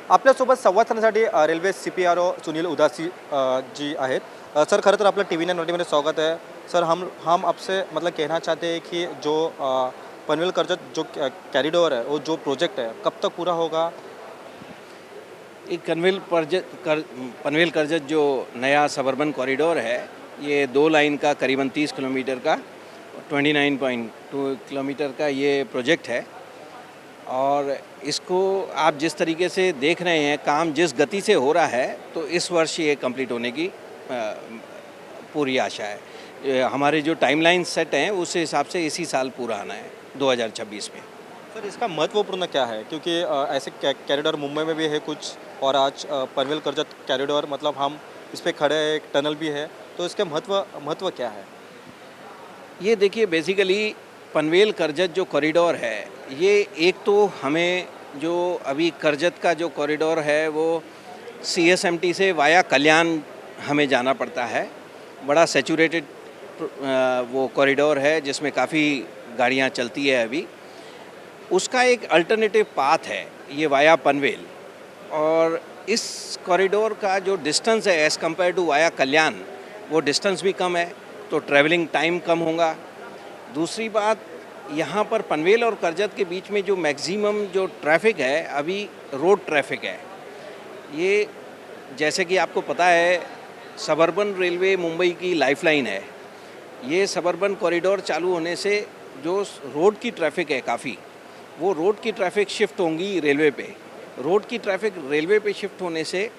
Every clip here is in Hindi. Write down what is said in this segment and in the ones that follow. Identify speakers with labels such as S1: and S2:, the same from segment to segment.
S1: आपल्यासोबत संवाद साधण्यासाठी रेल्वे CPRO सुनील उदासी जी आहेत। सर खरं तर आपलं TV9 मराठीमध्ये स्वागत है। सर हम आपसे मतलब कहना चाहते हैं कि जो पनवेल कर्जत जो कॉरिडोर है वो जो प्रोजेक्ट है कब तक पूरा होगा?
S2: ये पनवेल करजत जो नया सबर्बन कॉरिडोर है, ये 2 लाइन का करीबन 30 किलोमीटर का 29.2 किलोमीटर का ये प्रोजेक्ट है। और इसको आप जिस तरीके से देख रहे हैं, काम जिस गति से हो रहा है, तो इस वर्ष ये कंप्लीट होने की पूरी आशा है। हमारे जो टाइमलाइन सेट हैं उस हिसाब से इसी साल पूरा आना है 2026 में।
S1: सर इसका महत्वपूर्ण क्या है? क्योंकि ऐसे कॉरिडोर मुंबई में भी है कुछ, और आज पनवेल कर्जत कॉरिडोर मतलब हम इस पे खड़े हैं, एक टनल भी है, तो इसके महत्व क्या है?
S2: ये देखिए, बेसिकली पनवेल करजत जो कॉरिडोर है, ये एक तो हमें जो अभी करजत का जो कॉरिडोर है वो CSMT से वाया कल्याण हमें जाना पड़ता है। बड़ा सैचुरेटेड वो कॉरिडोर है जिसमें काफ़ी गाड़ियाँ चलती है अभी। उसका एक अल्टरनेटिव पाथ है ये वाया पनवेल, और इस कॉरिडोर का जो डिस्टेंस है एज़ कम्पेयर टू वाया कल्याण, वो डिस्टेंस भी कम है, तो ट्रैवलिंग टाइम कम होगा। दूसरी बात, यहाँ पर पनवेल और करजत के बीच में जो मैक्सिमम जो ट्रैफिक है अभी रोड ट्रैफिक है। ये जैसे कि आपको पता है, सबर्बन रेलवे मुंबई की लाइफलाइन है। ये सबर्बन कॉरिडोर चालू होने से जो रोड की ट्रैफिक है काफ़ी, वो रोड की ट्रैफिक शिफ्ट होंगी रेलवे पे। रोड की ट्रैफिक रेलवे पे शिफ्ट होने से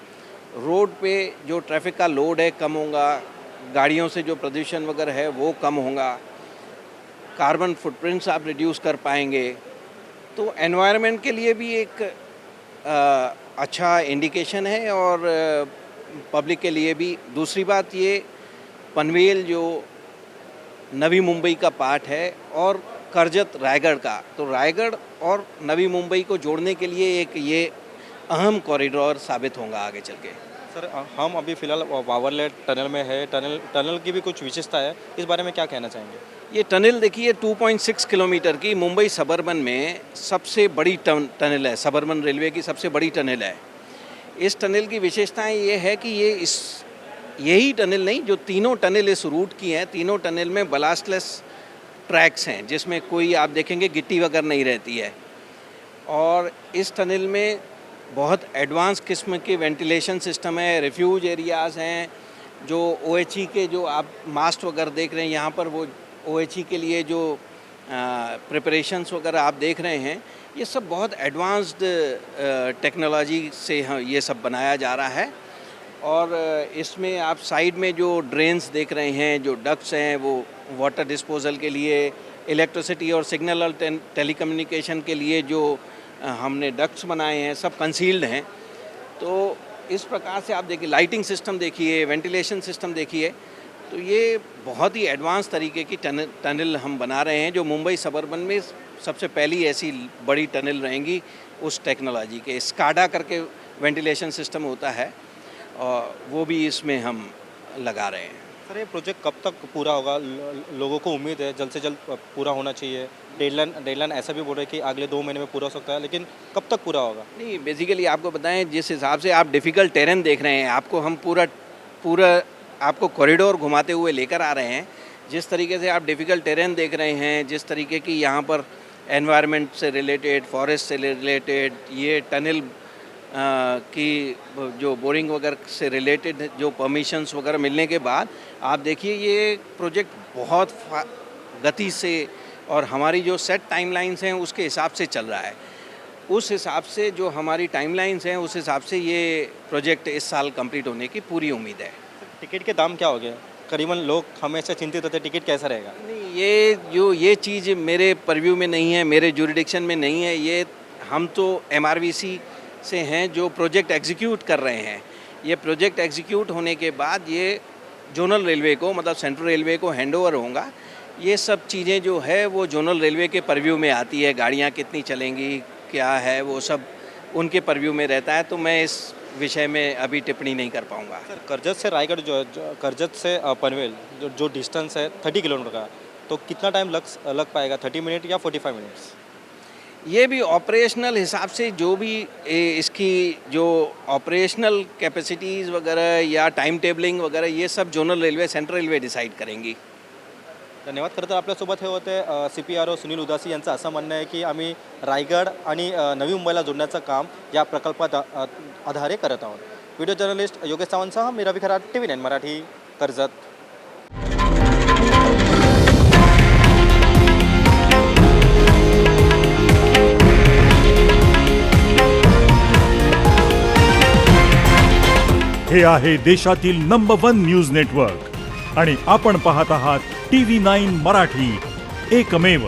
S2: रोड पे जो ट्रैफिक का लोड है कम होगा, गाड़ियों से जो प्रदूषण वगैरह है वो कम होगा, कार्बन फुटप्रिंट्स आप रिड्यूस कर पाएंगे, तो एनवायरनमेंट के लिए भी एक अच्छा इंडिकेशन है, और पब्लिक के लिए भी। दूसरी बात, ये पनवेल जो नवी मुंबई का पार्ट है और करजत रायगढ़ का, तो रायगढ़ और नवी मुंबई को जोड़ने के लिए एक ये अहम कॉरिडोर साबित होगा आगे चल के।
S1: सर हम अभी फ़िलहाल वावरलेट टनल में है। टनल की भी कुछ विशेषता है, इस बारे में क्या कहना चाहेंगे?
S2: ये टनल देखिए 2.6 किलोमीटर की मुंबई सबर्बन में सबसे बड़ी टनल है, सबर्बन रेलवे की सबसे बड़ी टनल है। इस टनल की विशेषताएं ये है कि यही टनल नहीं, जो तीनों टनल इस रूट की हैं, तीनों टनल में ब्लास्टलेस ट्रैक्स हैं जिसमें कोई आप देखेंगे गिट्टी वगैरह नहीं रहती है। और इस टनल में बहुत एडवांस किस्म के वेंटिलेशन सिस्टम है, रिफ्यूज एरियाज़ हैं, जो OHE के जो आप मास्ट वगैरह देख रहे हैं यहाँ पर, वो OHE के लिए जो प्रिपरेशंस वगैरह आप देख रहे हैं, ये सब बहुत एडवांस्ड टेक्नोलॉजी से ये सब बनाया जा रहा है। और इसमें आप साइड में जो ड्रेन्स देख रहे हैं, जो डक्ट्स हैं, वो वाटर डिस्पोजल के लिए, इलेक्ट्रिसिटी और सिग्नल और टेलीकम्युनिकेशन के लिए जो हमने डक्ट्स बनाए हैं, सब कंसील्ड हैं। तो इस प्रकार से आप देखिए, लाइटिंग सिस्टम देखिए, वेंटिलेशन सिस्टम देखिए, तो ये बहुत ही एडवांस तरीके की टनल हम बना रहे हैं, जो मुंबई सबर्बन में सबसे पहली ऐसी बड़ी टनल रहेंगी उस टेक्नोलॉजी के। स्काडा करके वेंटिलेशन सिस्टम होता है, और वो भी इसमें हम लगा रहे हैं।
S1: सर ये प्रोजेक्ट कब तक पूरा होगा? लोगों को उम्मीद है जल्द से जल्द पूरा होना चाहिए। डेडलाइन ऐसा भी बोल रहे हैं कि अगले 2 महीने में पूरा हो सकता है, लेकिन कब तक पूरा होगा?
S2: नहीं, बेसिकली आपको बताएं, जिस हिसाब से आप डिफ़िकल्ट टेरेन देख रहे हैं, आपको हम पूरा आपको कॉरिडोर घुमाते हुए लेकर आ रहे हैं। जिस तरीके से आप डिफ़िकल्ट टेरेन देख रहे हैं, जिस तरीके की यहाँ पर एनवायरनमेंट से रिलेटेड, फॉरेस्ट से रिलेटेड, ये टनल की जो बोरिंग वगैरह से रिलेटेड जो परमिशंस वगैरह मिलने के बाद, आप देखिए ये प्रोजेक्ट बहुत गति से, और हमारी जो सेट टाइमलाइंस हैं उसके हिसाब से चल रहा है। उस हिसाब से जो हमारी टाइमलाइंस हैं, उस हिसाब से ये प्रोजेक्ट इस साल कंप्लीट होने की पूरी उम्मीद है।
S1: टिकट के दाम क्या हो गए? करीबन लोग हमेशा चिंतित होते हैं टिकट कैसा रहेगा?
S2: नहीं, ये चीज़ मेरे परव्यू में नहीं है, मेरे जुरिडिक्शन में नहीं है। ये हम तो MRVC से हैं जो प्रोजेक्ट एग्जीक्यूट कर रहे हैं। ये प्रोजेक्ट एग्जीक्यूट होने के बाद ये जोनल रेलवे को, मतलब सेंट्रल रेलवे को हैंडओवर होगा। ये सब चीज़ें जो है वो जोनल रेलवे के परव्यू में आती है। गाड़ियाँ कितनी चलेंगी, क्या है, वो सब उनके परव्यू में रहता है। तो मैं इस विषय में अभी टिप्पणी नहीं कर पाऊँगा।
S1: सर करजत से रायगढ़ जो करजत से पनवेल जो डिस्टेंस है 30 किलोमीटर का, तो कितना टाइम लग पाएगा? 30 मिनट या 45 मिनट्स?
S2: ये भी ऑपरेशनल हिसाब से जो भी इसकी जो ऑपरेशनल कैपेसिटीज़ वगैरह या टाइम टेबलिंग वगैरह ये सब zonal railway central railway decide करेंगी.
S1: धन्यवाद. खरं तर आपल्यासोबत हे होते CPRO सुनील उदासी यांचं असं म्हणणं आहे की आम्ही रायगड आणि नवी मुंबईला जोडण्याचं काम या प्रकल्पात आधारे करत आहोत. व्हिडिओ जर्नलिस्ट योगेश सावंतसह मी रवी खरात, TV9 मराठी, कर्जत.
S3: हे आहे देशातील नंबर 1 न्यूज नेटवर्क आणि आपण पाहत आहात TV9 मराठी, एकमेव.